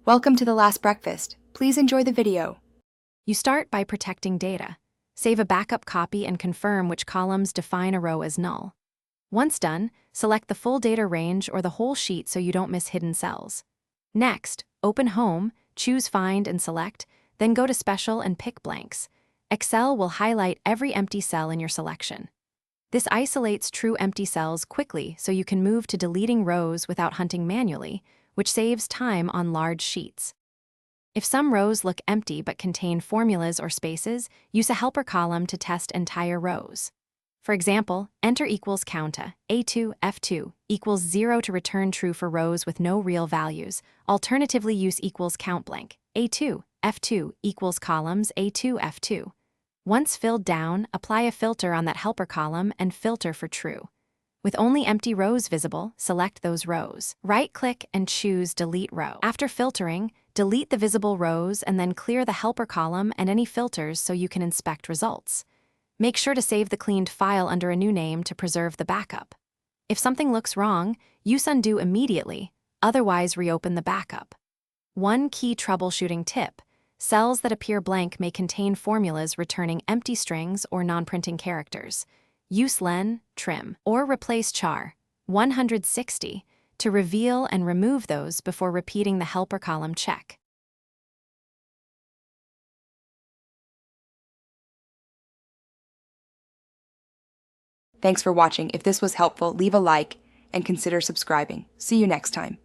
Welcome to The Last Breakfast. Please enjoy the video. You start by protecting data. Save a backup copy and confirm which columns define a row as null. Once done, select the full data range or the whole sheet so you don't miss hidden cells. Next, open Home, choose Find and Select, then go to Special and pick blanks. Excel will highlight every empty cell in your selection. This isolates true empty cells quickly so you can move to deleting rows without hunting manually, which saves time on large sheets. If some rows look empty but contain formulas or spaces, use a helper column to test entire rows. For example, enter equals counta, A2, F2, equals 0 to return true for rows with no real values. Alternatively, use equals count blank, A2, F2, equals columns, A2, F2. Once filled down, apply a filter on that helper column and filter for true. With only empty rows visible, select those rows. Right-click and choose Delete Row. After filtering, delete the visible rows and then clear the helper column and any filters so you can inspect results. Make sure to save the cleaned file under a new name to preserve the backup. If something looks wrong, use Undo immediately, otherwise reopen the backup. One key troubleshooting tip: cells that appear blank may contain formulas returning empty strings or non-printing characters. Use len, trim, or replace char 160 to reveal and remove those before repeating the helper column check. Thanks for watching. If this was helpful, leave a like and consider subscribing. See you next time.